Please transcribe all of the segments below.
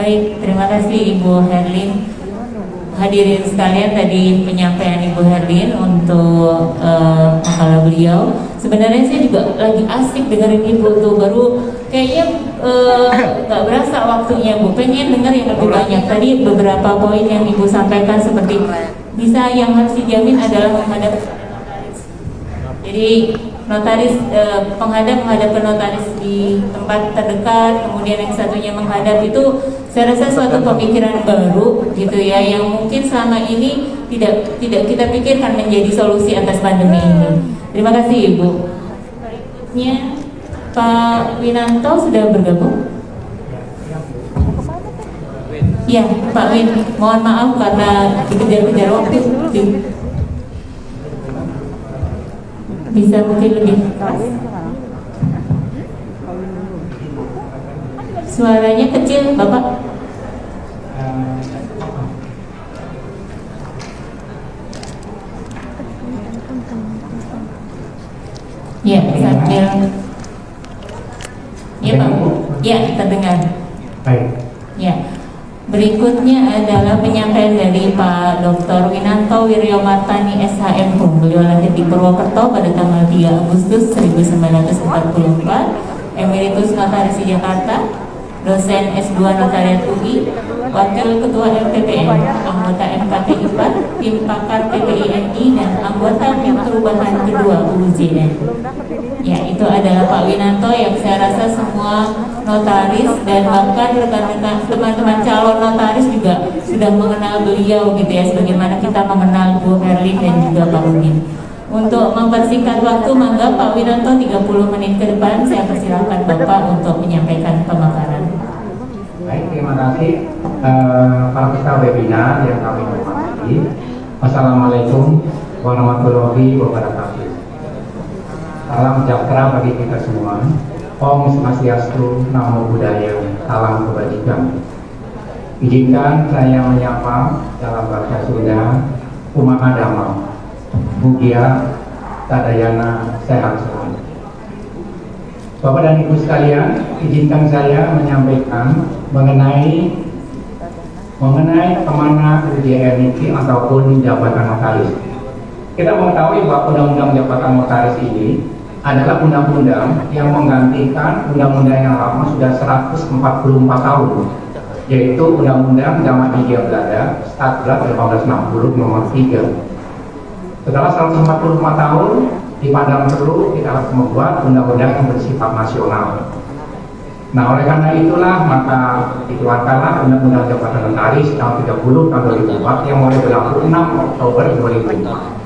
Baik, terima kasih Ibu Herlin. Hadirin sekalian, tadi penyampaian Ibu Herlin untuk makalah beliau. Sebenarnya saya juga lagi asik dengerin Ibu tuh, baru kayaknya gak berasa waktunya Bu. Pengen dengar yang lebih banyak. Tadi beberapa poin yang Ibu sampaikan seperti bisa yang harus dijamin adalah menghadap notaris. Jadi notaris menghadap ke notaris di tempat terdekat, kemudian yang satunya menghadap itu saya rasa suatu pemikiran baru gitu ya, yang mungkin selama ini tidak kita pikirkan menjadi solusi atas pandemi ini. Terima kasih Ibu. Berikutnya Pak Winanto sudah bergabung. Ya Pak Win, mohon maaf karena dikejar-kejar waktu. Bisa mungkin lebih keras. Suaranya kecil, Bapak. Ya, sambil. Ya, Pak. Ya, terdengar. Baik. Ya. Berikutnya adalah penyampaian dari Pak Dr. Winanto Wiryomartani SHM. Beliau lahir di Purwokerto pada tanggal 3 Agustus 1944, Emeritus Notaris di Jakarta, dosen S2 Notariat UI, Wakil Ketua LPPN, anggota MKT IPAR, tim pakar PPINI, dan anggota tim perubahan kedua UJN. Ya, itu adalah Pak Winanto yang saya rasa semua notaris dan bahkan rekan-rekan teman-teman calon notaris juga sudah mengenal beliau gitu ya, sebagaimana kita mengenal Bu Herlin dan juga Pak Udin. Untuk mempersingkat waktu, mangga Pak Winanto 30 menit ke depan saya persilakan Bapak untuk menyampaikan pemaparan. Baik, terima kasih para peserta webinar yang kami hormati. Assalamualaikum warahmatullahi wabarakatuh. Salam sejahtera bagi kita semua. Om Swastiastu, Namo Buddhaya, salam kebajikan. Izinkan saya menyapa dalam bahasa Sunda, Umaha Damang, Bugia, Tadayana, sehat selalu. Bapak dan Ibu sekalian, izinkan saya menyampaikan mengenai kemana UJN ini ataupun jabatan notaris. Kita mengetahui bahwa undang-undang jabatan notaris ini adalah undang-undang yang menggantikan undang-undang yang lama sudah 144 tahun, yaitu Undang-Undang Zaman Hindia Belanda Statblad 1860 nomor 3. Setelah 144 tahun dipandang perlu, kita harus membuat undang-undang yang bersifat nasional. Nah, oleh karena itulah maka dikeluarkanlah Undang-Undang Jabatan Notaris tahun 30 tahun 2004 yang mulai berlaku 6 Oktober 2004.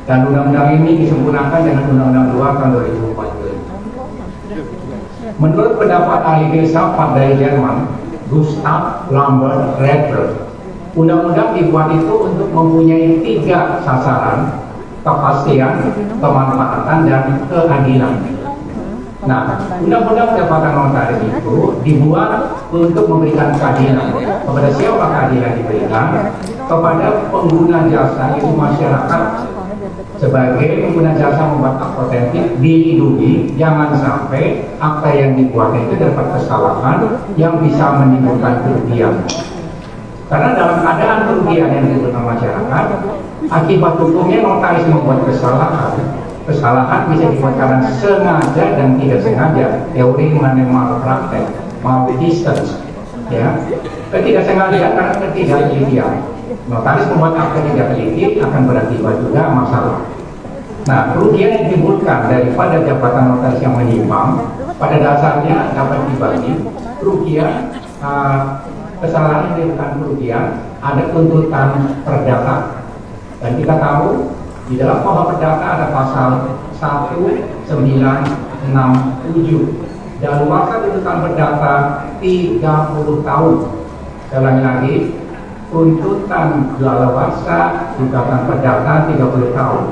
Dan undang-undang ini disempurnakan dengan Undang-Undang 2 tahun 2014. Menurut pendapat ahli filsafat dari Jerman, Gustav Lambert Redberg, undang-undang dibuat itu untuk mempunyai 3 sasaran: kepastian, kemanfaatan, dan keadilan. Nah, undang-undang jabatan notaris itu dibuat untuk memberikan keadilan. Kepada siapa keadilan diberikan? Kepada pengguna jasa, itu masyarakat. Sebagai pengguna jasa membuat akta otentik dilindungi, jangan sampai akta yang dibuat itu dapat kesalahan yang bisa menimbulkan kerugian. Karena dalam keadaan kerugian yang ditimbulkan masyarakat, akibat hukumnya notaris membuat kesalahan bisa dibuat karena sengaja dan tidak sengaja. Teori mengenai malpraktek, malfeasance, ya, ketidaksengajaan karena ketidaktelitian. Notaris membuat akta tidak teliti akan berakibat juga masalah. Nah, kerugian yang ditimbulkan daripada jabatan notaris yang menyimpang pada dasarnya dapat dibagi. Kerugian, kesalahan yang bukan kerugian, ada tuntutan perdata. Dan kita tahu di dalam KUH Perdata ada pasal 1967. Daluarsa tuntutan perdata 30 tahun. Saya ulangi lagi, tuntutan daluarsa gugatan perdata 30 tahun.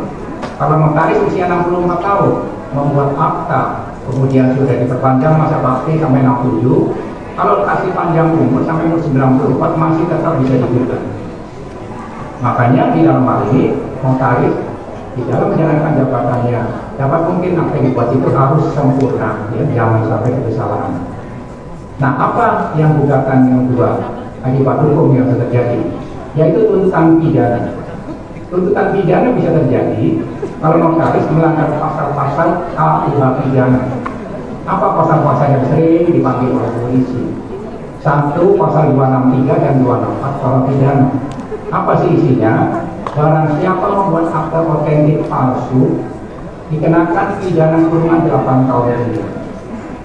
Kalau notaris usia 64 tahun membuat akta, kemudian sudah diperpanjang masa bakti sampai 67. Kalau kasih panjang umur sampai umur 94 masih tetap bisa digugat. Makanya di dalam hal ini notaris di dalam menjalankan jabatannya dapat mungkin apa yang dibuat itu harus sempurna, ya, jangan sampai kesalahan. Nah, apa yang gugatan yang kedua akibat hukum yang terjadi? Yaitu tuntutan pidana. Tuntutan pidana bisa terjadi kalau notaris melanggar pasal-pasal KUH pidana. Apa pasal-pasal yang sering dipanggil oleh polisi? Satu, pasal 263 dan 264 soal pidana. Apa sih isinya? Barang siapa membuat akta otentik palsu dikenakan pidana kurungan 8 tahun penjara.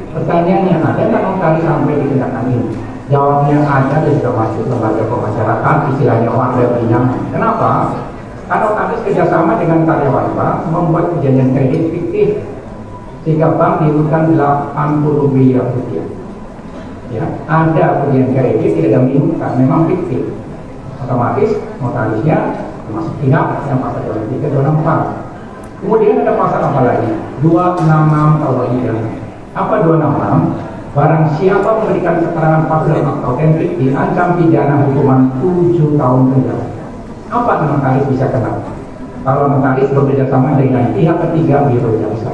Pertanyaannya, ada nggak notaris sampai dikenakan ini? Jawabnya ada, dan sudah masuk lembaga pemasyarakat, istilahnya warga binang. Kenapa? Karena notaris kerjasama dengan karyawan bank membuat perjanjian kredit fiktif sehingga bank dirugikan 80 miliar rupiah. Ya, ada perjanjian kredit tidak ada minta, memang fiktif. Otomatis notarisnya termasuk pihak yang pasal 23, 264. Kemudian ada pasal apa lagi? 266 kalau tidak. Apa 266? Barang siapa memberikan keterangan palsu dalam akta otentik diancam pidana hukuman 7 tahun penjara. Apa notaris bisa kena? Kalau notaris bekerja sama dengan pihak ketiga, biro jasa.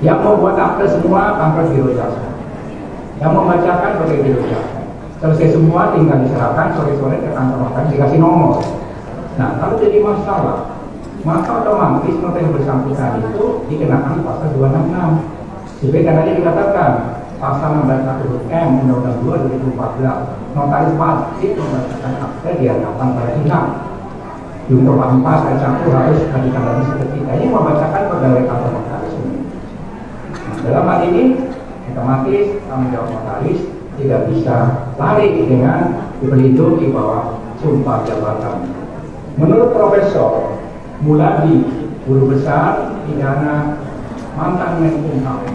Yang membuat akte semua kantor biro jasa. Yang membacakan sebagai biro jasa. Selesai semua tinggal diserahkan sore-sore ke kantor notaris dikasih nomor. Nah, kalau jadi masalah, maka otomatis notaris bersangkutan itu dikenakan pasal 266. Seperti tadi dikatakan pasal 16 M Undang-Undang 2 2014, notaris wajib membacakan akte di hadapan para pihak. Junto 4 ayat 1 harus ditandai seperti ini membacakan pegawai kantor notaris ini. Nah, dalam hal ini otomatis tanggung jawab notaris tidak bisa lari dengan berlindung di bawah sumpah jabatan. Menurut Profesor Muladi, guru besar pidana mantan Menkumham,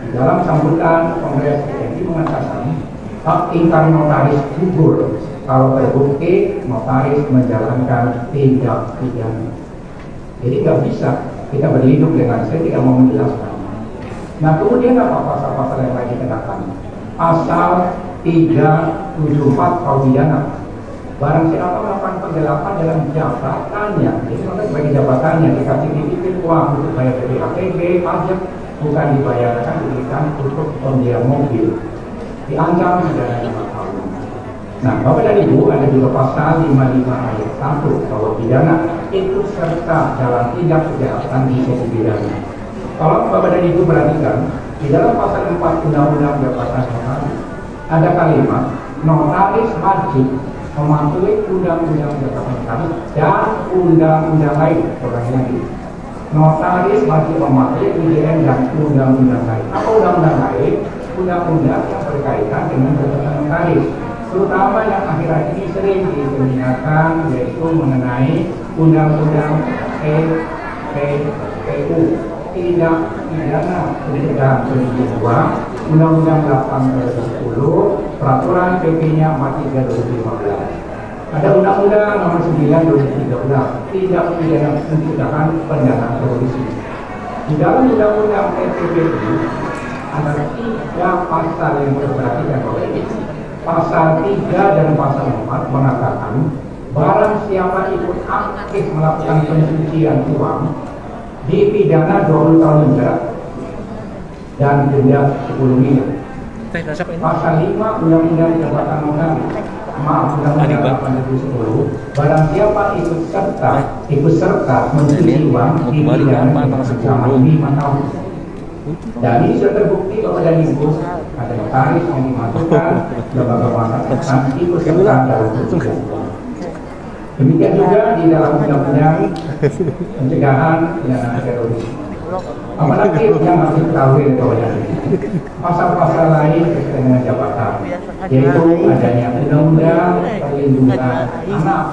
di dalam sambutan Kongres PNI mengatakan hak ingkar notaris gugur kalau terbukti notaris menjalankan tindak pidana. Jadi nggak bisa kita berlindung dengan saya tidak mau menjelaskan. Nah, kemudian apa pasal-pasal yang lagi dikenakan? Pasal 374 KUH pidana. Barang siapa melakukan penggelapan dalam jabatannya, jadi maka sebagai jabatannya dikasih titipin uang untuk bayar BPKB, pajak, bukan dibayarkan diberikan untuk pembelian mobil, diancam pidana 5 tahun. Nah, Bapak dan Ibu, ada juga pasal 55 ayat 1 KUH pidana ikut serta dalam tindak kejahatan di hukum pidana. Kalau Bapak dan Ibu perhatikan, di dalam pasal 4 Undang-Undang Jabatan Notaris ada kalimat notaris wajib mematuhi undang-undang jabatan notaris dan undang-undang lain. Lagi, notaris wajib mematuhi UJN dan undang-undang lain. Apa undang-undang lain? Undang-undang yang berkaitan dengan jabatan notaris, terutama yang akhir-akhir ini sering digunakan, yaitu mengenai undang-undang TPPU, tindak pidana pencegahan pencucian uang, Undang-Undang 8 2010, Peraturan PP-nya 43 2015. Ada Undang-Undang Nomor 9 2013, tindak pidana pencegahan pendanaan korupsi. Di dalam Undang-Undang TPPU ada 3 pasal yang diperhatikan oleh ini. Pasal 3 dan pasal 4 mengatakan barang siapa ikut aktif melakukan pencucian uang dipidana 20 tahun penjara dan denda 10 miliar. Pasal 5 Undang-Undang Jabatan Notaris, Undang-Undang 8 2010, barang siapa ikut serta mencuci uang dipidana selama 5 tahun. Dan ini sudah terbukti bahwa dari Ibu ada notaris yang dimasukkan lembaga pemasarakatan ikut serta dalam pencucian uang. Demikian juga di dalam undang-undang pencegahan pidana terorisme. Apalagi yang harus diketahui oleh pasal-pasal lain terkait dengan jabatan, yaitu adanya undang-undang perlindungan anak,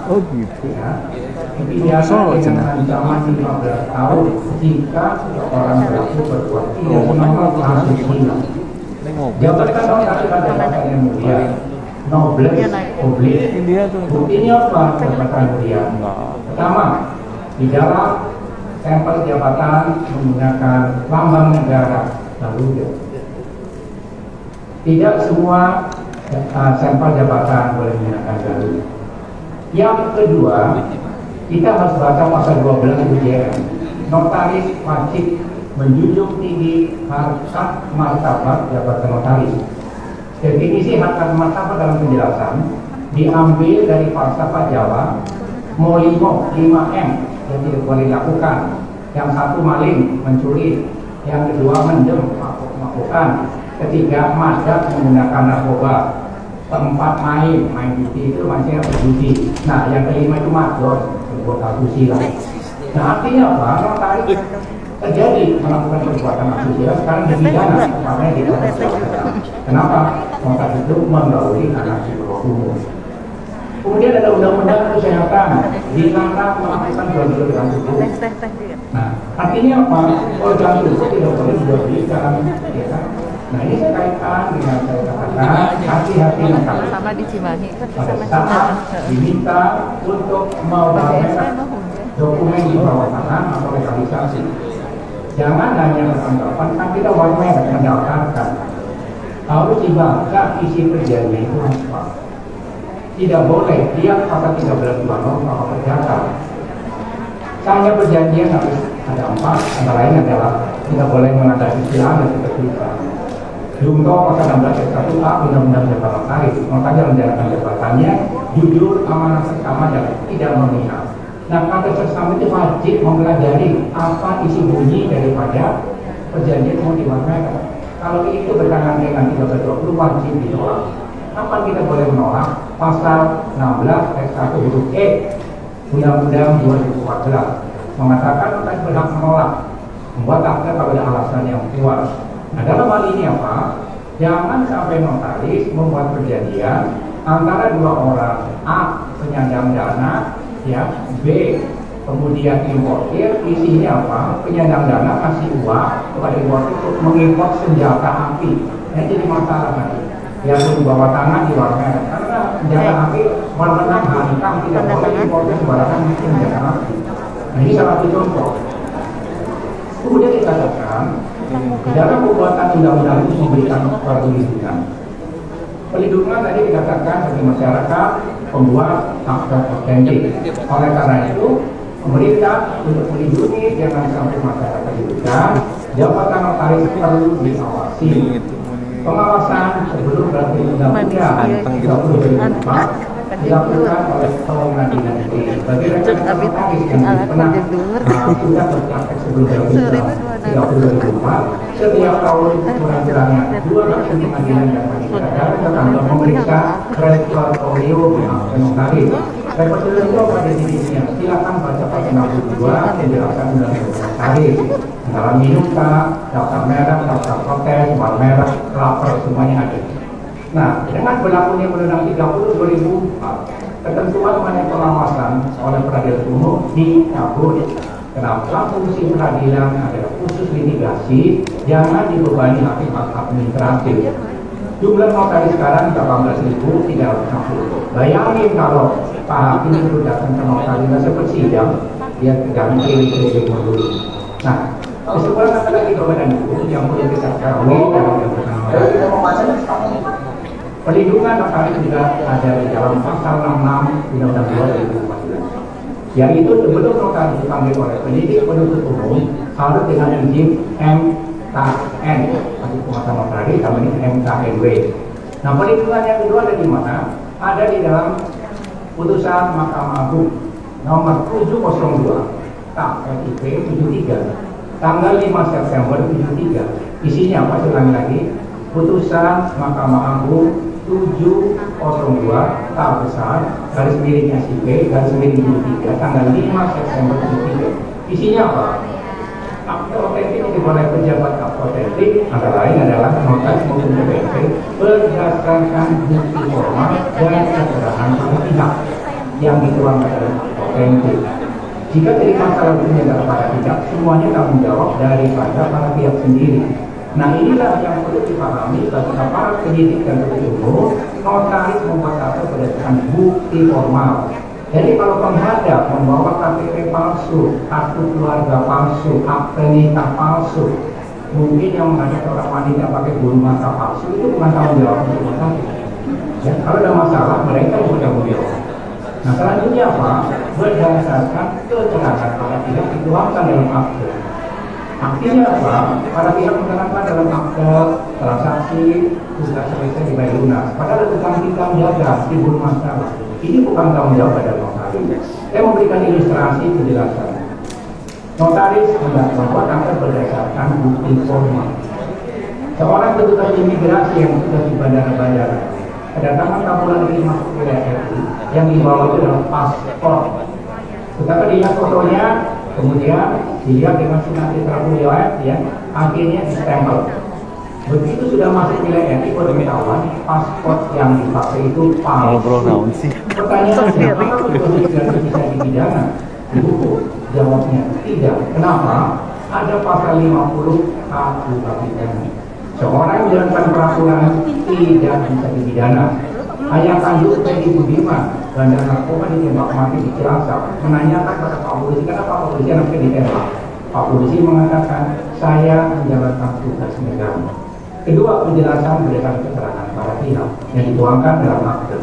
ya, pidana dengan ancaman 15 tahun jika seorang pelaku berbuat tidak menolak asusila. Jabatan notaris adalah jabatan yang mulia, nobles publik. Buktinya apa jabatan mulia? Pertama, di dalam sampel jabatan menggunakan lambang negara Garuda. Tidak semua sampel jabatan boleh menggunakan Garuda. Yang kedua, kita harus baca pasal 12 UJN. Notaris wajib menjunjung tinggi harkat martabat jabatan notaris. Definisi harkat martabat dalam penjelasan diambil dari falsafah Jawa, molimo 5M yang tidak boleh dilakukan. Yang satu maling, mencuri. Yang kedua mendem, mabuk-mabukan. Ketiga madak menggunakan narkoba. Keempat main judi, itu maksudnya berjudi. Nah yang kelima itu madon, berbuat asusila. Nah artinya apa? Kalau tadi terjadi melakukan perbuatan asusila sekarang dipidana, makanya tidak ada. Kenapa? Maka itu menggauli anak di bawah umur. Kemudian ada undang-undang kesehatan dilarang melakukan jual-beli organ tubuh. Nah, artinya apa? Organ tubuh tidak boleh dijual belikan, ya kan? Nah, ini saya kaitkan dengan saya katakan hati-hati sama di Cimahi. pada saat diminta untuk memamerkan dokumen di bawah tanah atau legalisasi. Jangan hanya beranggapan kan kita wajar mendaftarkan. Harus dibaca isi perjanjian itu apa. Tidak boleh dia pasal 13 kalau berjalan. Hanya perjanjian harus ada 4, antara lain adalah tidak boleh menandai istilah dan ketertiban. Jungto pasal 16 ayat 1A Undang-Undang Jabatan Notaris, notaris menjalankan jabatannya jujur, amanah, seksama dan tidak memihak. Nah, kata seksama itu wajib mempelajari apa isi bunyi daripada perjanjian mau diwarnakan. Kalau itu bertentangan dengan 1320 wajib ditolak. Kapan kita boleh menolak? Pasal 16 ayat 1 huruf E Undang-Undang 2014 mengatakan kita berhak menolak membuat akta kalau ada alasan yang kuat. Nah dalam hal ini apa? Jangan sampai notaris membuat perjanjian antara dua orang, A penyandang dana, ya, B kemudian importir, isinya apa? Penyandang dana kasih uang kepada importir untuk mengimpor senjata api. Ini jadi masalah tadi. Yang bawah tanah di luar merek karena senjata api warna hitam tidak boleh importir sembarangan senjata api. Nah ini salah satu contoh. Kemudian dikatakan di dalam pembuatan undang-undang itu memberikan perlindungan. Perlindungan tadi dikatakan bagi masyarakat pembuat hak otentik. Oleh karena itu pemerintah untuk melindungi jangan sampai masyarakat dirugikan, jabatan notaris perlu diawasi. Pengawasan sebelum berarti undang-undang 2024 dilakukan oleh pengadilan negeri. Bagi rekan-rekan notaris yang pernah sudah berpraktek sebelum berarti 2024, setiap tahun kurang-kurangnya 2 kali pengadilan dan pengadilan akan memeriksa repertorium notaris. Repertorium pada dirinya silakan baca pasal 62 penjelasan undang-undang notaris. Antara minuta, daftar merek, daftar protes, war merek, lapor, semuanya ada. Nah, dengan berlakunya Undang-Undang 30 2004, ketentuan mengenai pengawasan oleh peradilan umum dicabut. Kenapa? Fungsi peradilan adalah khusus litigasi, jangan dibebani hakim administratif. Jumlah notaris sekarang 18.360. Bayangin kalau Pak Hakim itu datang ke notaris seperti sidang, dia ganti dulu. Nah, kesimpulan kata lagi kepada itu yang perlu kita ketahui perlindungan notaris juga ada di dalam pasal 66 Undang-Undang 2014. Yang itu sebelum notaris dipanggil oleh penyidik penuntut umum harus dengan izin MKN, masih penguasa notaris, sama ini MKNW. Nah, perlindungan yang kedua ada di mana? Ada di dalam putusan Mahkamah Agung nomor 702 KPIP 73 tanggal 5 September 73. Isinya apa? Saya ulangi lagi. Putusan Mahkamah Agung 702 tak besar garis miring SIP garis miring 73 tanggal 5 September 73. Isinya apa? Akte otentik dimulai pejabat akte otentik antara lain adalah notaris maupun PPT berdasarkan bukti formal dan keterangan para pihak yang dituangkan dalam akte otentik. Jika dari masalah hukumnya pada pihak, semuanya tanggung jawab daripada para pihak sendiri. Nah inilah yang perlu dipahami bagi para penyidik dan penuntut umum, notaris membuat akte berdasarkan bukti formal. Jadi kalau penghadap membawa KTP palsu, kartu keluarga palsu, akte nikah palsu, mungkin yang menghadap orang wanita pakai bulu mata palsu itu bukan tanggung jawab untuk notaris. Ya, kalau ada masalah mereka yang bertanggung jawab. Nah selanjutnya apa? Berdasarkan keterangan para pihak dituangkan dalam akte. Artinya apa? Para pihak menerangkan dalam akte transaksi sudah selesai dibayar lunas. Padahal tukang kita menjaga timbul masalah. Ini bukan tanggung jawab pada notaris. Saya memberikan ilustrasi penjelasan. Notaris bahwa akan berdasarkan bukti formal. Seorang petugas imigrasi yang sudah di bandara-bandara kedatangan tamuan ini masuk ke RRI yang dibawa itu adalah paspor. Tetapi dilihat fotonya, kemudian dilihat dengan sinasi terbuat, ya, akhirnya distempel. Begitu sudah masuk wilayah RRI, baru ketahuan paspor yang dipakai itu palsu. Pertanyaannya, apakah petugas imigrasi bisa dipidana? Dihukum? Jawabnya tidak. Kenapa? Ada pasal 50 KUH pidana. Seorang menjalankan peraturan tidak bisa dipidana. Ayah kandung Teddy Budiman, bandar narkoba ditembak mati di Cilacap, menanyakan pada Pak Polisi, kenapa Pak Polisi anaknya ditembak? Pak Polisi mengatakan, saya menjalankan tugas negara. Kedua, penjelasan berdasarkan keterangan para pihak yang dituangkan dalam akte.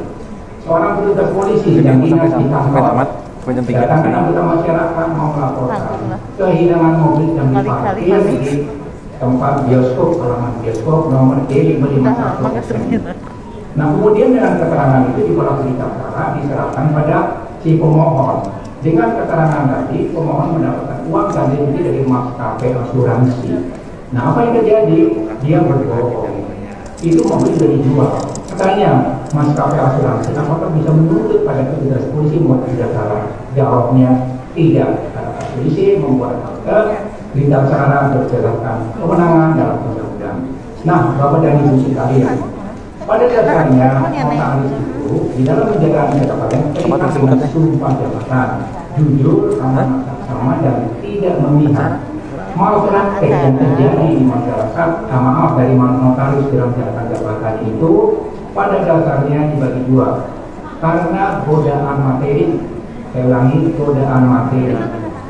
Seorang petugas polisi yang dinas di kantor datangkan anggota masyarakat mau melaporkan kehilangan mobil yang diparkir di tempat bioskop, halaman bioskop nomor D551. Nah, kemudian dengan keterangan itu dibawa berita acara diserahkan pada si pemohon. Dengan keterangan tadi, pemohon mendapatkan uang ganti rugi dari maskapai asuransi. Nah, apa yang terjadi? Dia berbohong. Itu mobil sudah dijual. Katanya, maskapai asuransi apakah bisa menuntut pada petugas polisi membuat tidak salah? Jawabnya tidak. Karena polisi membuat akte lintas cara berdasarkan kewenangan dalam undang-undang. Nah, Bapak dan Ibu sekalian, pada dasarnya notaris itu di dalam menjalankan jabatan terikat dengan sumpah jabatan, jujur, amanah, sama dan tidak memihak. Malpraktek yang terjadi di masyarakat, maaf dari notaris dalam menjalankan jabatan itu pada dasarnya dibagi dua, karena godaan materi. Saya ulangi, godaan materi,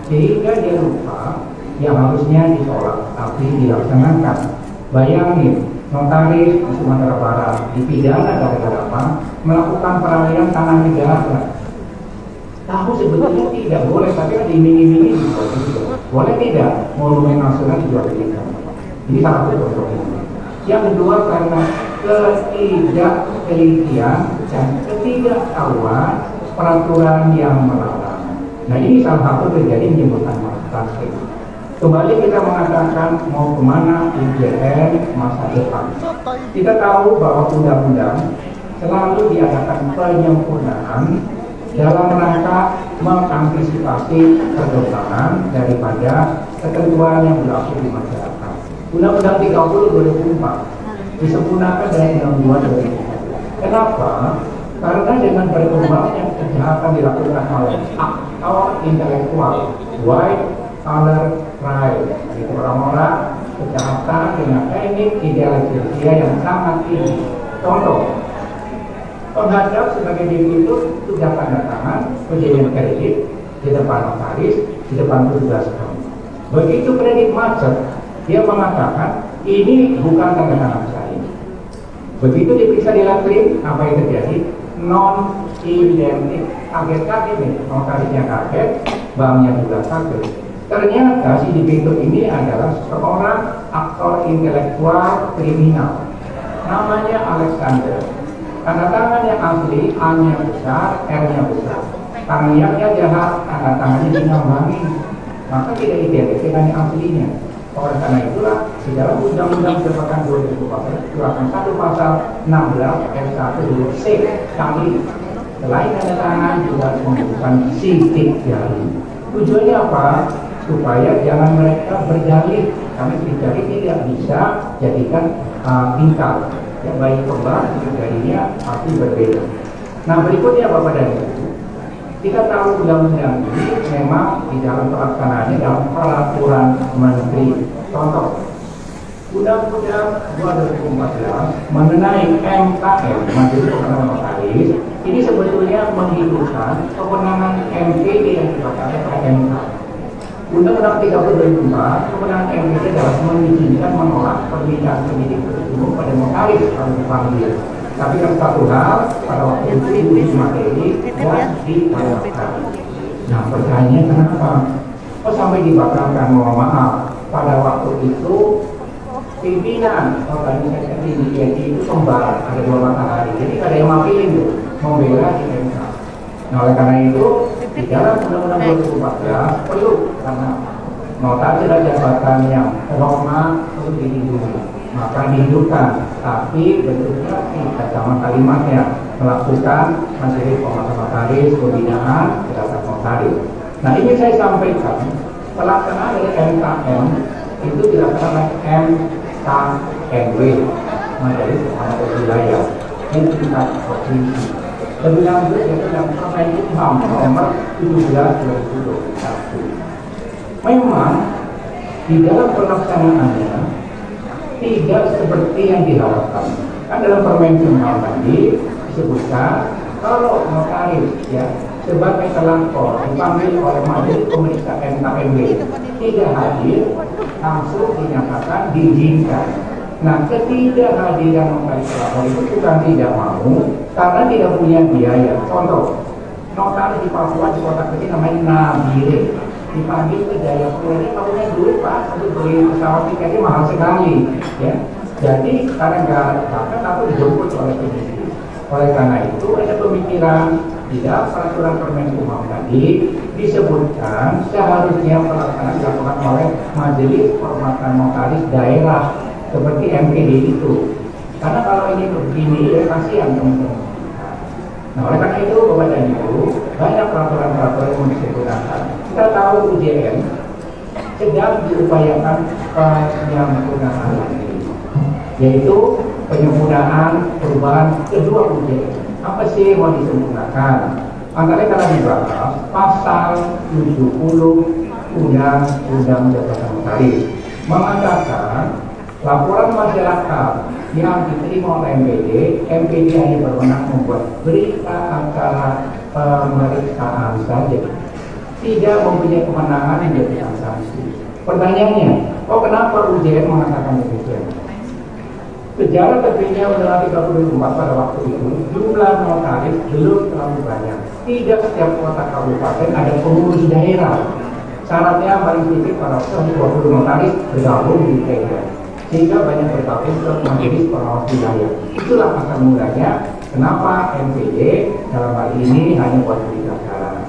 sehingga dia lupa yang harusnya ditolak tapi dilaksanakan. Bayangin, notaris di Sumatera Barat dipidana gara-gara apa? Melakukan peralihan tanah negara. Tahu sebetulnya tidak boleh, tapi kan diiming-imingi boleh tidak monumen nasional dijual belikan. Ini salah satu contohnya. Yang kedua, karena ketidaktelitian dan ketidaktahuan peraturan yang melarang. Nah, ini salah satu terjadi menyebutkan praktik. Kembali kita mengatakan mau kemana UJN masa depan. Kita tahu bahwa undang-undang selalu diadakan penyempurnaan dalam rangka mengantisipasi perkembangan daripada ketentuan yang berlaku di masyarakat. Undang-Undang 30 2004 disempurnakan dari Undang-Undang 2004. Kenapa? Karena dengan berkembangnya kejahatan dilakukan oleh aktor intelektual, white collar crime, itu orang-orang kejahatan dengan teknik idealisasi yang sangat tinggi. Contoh, penghadap sebagai debitur sudah tanda tangan perjanjian kredit di depan notaris, di depan petugas kami. Begitu kredit macet, dia mengatakan ini bukan tanda tangan saya. Begitu diperiksa di laporan, apa yang terjadi? Non identik. Kaget-kaget nih, notarisnya kaget, banknya juga kaget. Ternyata si debitur ini adalah seorang aktor intelektual kriminal. Namanya Alexander. Tanda tangannya asli, A-nya besar, R-nya besar. Tangannya jahat, tanda tangannya dinambangi. Maka tidak identik dengan yang aslinya. Oleh karena itulah di dalam Undang-Undang Perpajakan 2014 dikeluarkan satu pasal 16 ayat 1 huruf C kali selain tanda tangan juga membutuhkan sidik jari. Tujuannya apa? Supaya jangan mereka berjali, karena sidik jari tidak bisa jadikan tingkat. Yang baik kembar sidik jarinya pasti berbeda. Nah, berikutnya Bapak dan Ibu, kita tahu undang-undang ini memang di dalam pelaksanaannya dalam peraturan menteri. Contoh, Undang-Undang 2014 mengenai MKM, Majelis Kehormatan Notaris, ini sebetulnya menghidupkan kewenangan MPD yang dipakai oleh MK. Undang-Undang 30 kewenangan MPD adalah mengizinkan menolak permintaan penyidik umum pada notaris kalau dipanggil. Tapi yang satu hal, pada waktu itu uji materi dan dibatalkan. Nah, pertanyaannya kenapa? Kok sampai dibatalkan? Mohon maaf, pada itu pimpinan organisasi di INI itu kembar, ada 2 matahari, jadi nggak ada yang maafin tuh membela di MK. Nah oleh karena itu di dalam Undang-Undang 2014 perlu karena nota tidak jabatan yang terhormat perlu dilindungi, maka dihidupkan, tapi bentuknya tidak sama kalimatnya, melakukan majelis pengawas notaris, pembinaan terhadap notaris. Nah ini saya sampaikan pelaksanaan dari MKM itu dilaksanakan MKMW, majelis pengawas wilayah di tingkat provinsi. Lebih lanjut yaitu dalam Permen HAM nomor 17/2021. Memang di dalam pelaksanaannya tidak seperti yang diharapkan. Kan dalam Permen HAM tadi disebutkan kalau notaris ya sebagai terlapor dipanggil oleh majelis pemeriksa MKMW tidak hadir, langsung dinyatakan diizinkan. Nah, ketidakhadiran notaris terlapor itu bukan tidak mau, karena tidak punya biaya. Contoh, notaris di Papua di kota kecil namanya Nabire, dipanggil ke Jayapura, ini kalau punya duit Pak untuk beli pesawat tiketnya mahal sekali, ya. Jadi karena nggak dapat atau dijemput oleh penyidik. Oleh karena itu ada pemikiran di dalam peraturan Permen HAM tadi disebutkan seharusnya pelaksanaan dilakukan oleh Majelis Kehormatan Notaris Daerah seperti MPD itu. Karena kalau ini begini ya kasihan teman-teman. Nah oleh karena itu Bapak dan Ibu banyak peraturan-peraturan yang disempurnakan. Kita tahu UJN sedang diupayakan penyempurnaan lagi, yaitu penyempurnaan perubahan kedua UJN. Apa sih yang mau disempurnakan? Antara telah dibahas pasal 70 Undang-Undang Jabatan Notaris mengatakan laporan masyarakat yang diterima oleh MPD hanya berwenang membuat berita acara pemeriksaan saja, tidak mempunyai kewenangan yang dijadikan sanksi. Pertanyaannya, kenapa UJN mengatakan demikian? Sejarah terbitnya Undang-Undang 34 pada waktu itu, jumlah notaris belum terlalu banyak. Tidak setiap kota kabupaten ada pengurus daerah. Syaratnya paling sedikit para 20 notaris bergabung di daerah, sehingga banyak bergabung ke majelis pengawas wilayah. Itulah asal mulanya kenapa MPD dalam hal ini hanya buat berita acara.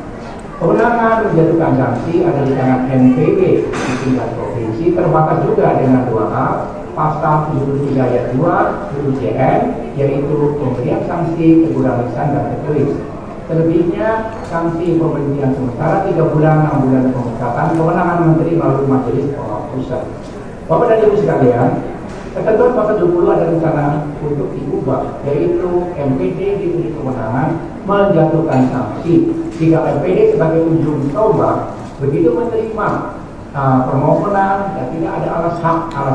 Kewenangan menjatuhkan sanksi ada di tangan MPD di tingkat provinsi, terbatas juga dengan 2 hal. Pasal 73 ayat 2 UJN, yaitu pemberian sanksi teguran lisan dan tertulis. Selebihnya sanksi pemberhentian sementara 3 bulan, 6 bulan pemecatan, kewenangan menteri melalui majelis pengawas pusat. Bapak dan Ibu sekalian, ketentuan pasal 20 ada rencana untuk diubah, yaitu MPD diberi kewenangan menjatuhkan sanksi jika MPD sebagai ujung tombak begitu menerima permohonan dan tidak ada alas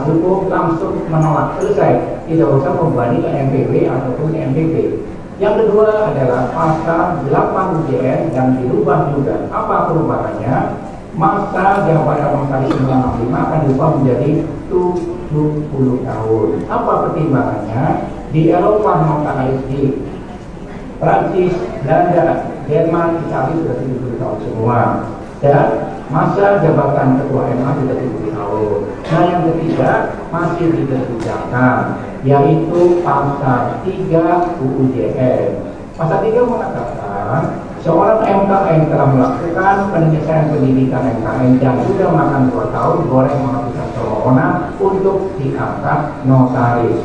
hukum langsung menolak, selesai, tidak usah kembali ke MPW ataupun MPP. Yang kedua adalah pasal 8 UJN dan dirubah juga. Apa perubahannya? Masa jabatan notaris 95 akan diubah menjadi 70 tahun. Apa pertimbangannya? Di Eropa notaris di Prancis, Belanda, Jerman, Italia sudah 70 tahun semua. Dan masa jabatan ketua MA sudah 70 tahun. Nah yang ketiga masih dikerjakan, yaitu pasal 3 UUJN. Pasal 3 mengatakan seorang MKM telah melakukan penyelesaian pendidikan MKM dan sudah makan 2 tahun boleh mengajukan permohonan untuk diangkat notaris.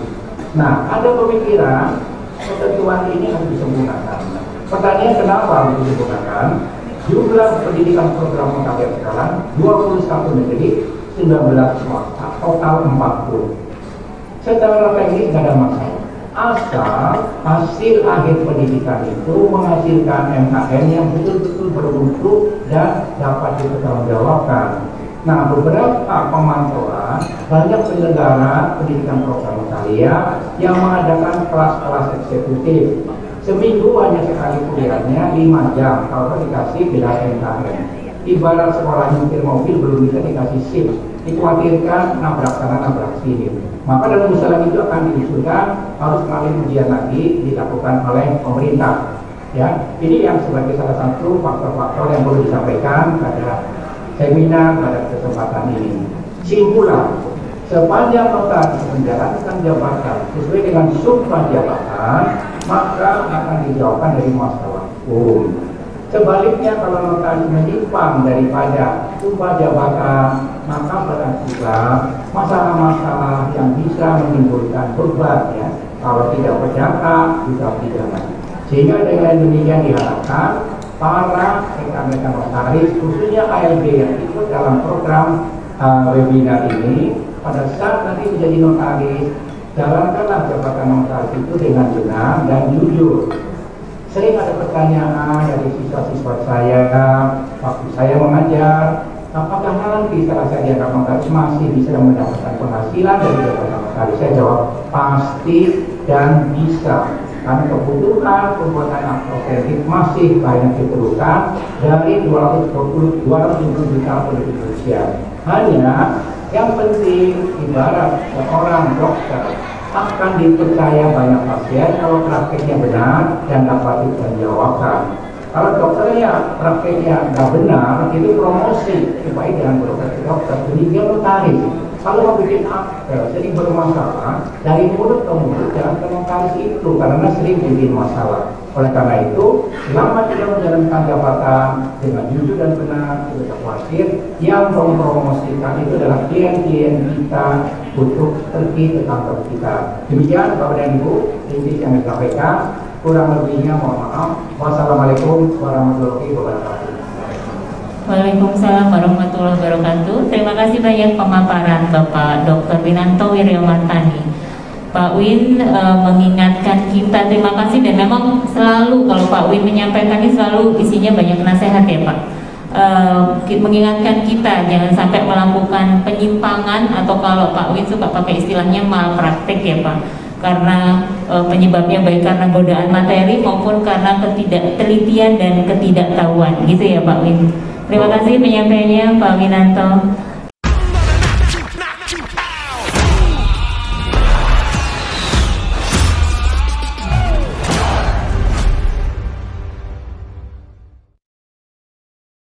Nah ada pemikiran ketentuan ini harus disempurnakan. Pertanyaan kenapa harus disempurnakan? Jumlah pendidikan program notaris sekarang 21 negeri, 19 swasta, total 40. Secara teknis tidak ada masalah. Asal hasil akhir pendidikan itu menghasilkan MKM yang betul-betul bermutu dan dapat dipertanggungjawabkan. Nah, beberapa pemantauan banyak penyelenggara pendidikan program notaria yang mengadakan kelas-kelas eksekutif. Seminggu hanya sekali kuliahnya 5 jam, kalau dikasih gelar MKM. Ibarat sekolah nyetir mobil belum bisa dikasih SIM, dikhawatirkan nabrak sana nabrak sini. Maka dalam usulan itu akan diusulkan harus melalui ujian lagi dilakukan oleh pemerintah. Ya, ini yang sebagai salah satu faktor-faktor yang perlu disampaikan pada seminar pada kesempatan ini. Simpulan, Sepanjang notaris menjalankan jabatan sesuai dengan sumpah jabatan, maka akan dijauhkan dari masalah hukum. Sebaliknya, kalau notaris menyimpang daripada sumpah jabatan, maka berakibat masalah-masalah yang bisa menimbulkan beban, ya, kalau tidak perdata bisa pidana. Sehingga dengan demikian diharapkan para rekan-rekan notaris, khususnya ALB yang ikut dalam program webinar ini, pada saat nanti menjadi notaris, jalankanlah jabatan notaris itu dengan benar dan jujur. Sering ada pertanyaan dari siswa-siswa saya waktu saya mengajar, apakah nanti setelah saya diangkat notaris masih bisa mendapatkan penghasilan dari jabatan notaris? Saya jawab pasti dan bisa, karena kebutuhan pembuatan akta otentik masih banyak diperlukan dari 220 juta penduduk Indonesia. Hanya yang penting, ibarat seorang dokter akan dipercaya banyak pasien kalau prakteknya benar dan dapat dipertanggungjawabkan. Kalau dokternya prakteknya nggak benar, itu promosi supaya jangan berobat ke dokter. Demikian notaris. Kalau mau bikin akte sering bermasalah, dari mulut ke mulut jangan ke notaris itu, karena sering bikin masalah. Oleh karena itu, selama tidak menjalankan jabatan dengan jujur dan benar, tidak khawatir. Yang mempromosikan itu adalah klien-klien kita untuk pergi ke kantor kita. Demikian Bapak dan Ibu, ini yang disampaikan. Kurang lebihnya mohon maaf. Wassalamualaikum warahmatullahi wabarakatuh. Waalaikumsalam warahmatullahi wabarakatuh. Terima kasih banyak pemaparan Bapak Dr. Winanto Wiryamartani. Pak Win mengingatkan kita, terima kasih, dan memang selalu kalau Pak Win menyampaikan ini selalu isinya banyak nasihat ya Pak. Mengingatkan kita jangan sampai melakukan penyimpangan, atau kalau Pak Win suka pakai istilahnya malpraktek ya Pak, karena penyebabnya baik karena godaan materi maupun karena ketidaktelitian dan ketidaktahuan gitu ya Pak Win. Terima kasih penyampaiannya Pak Winanto.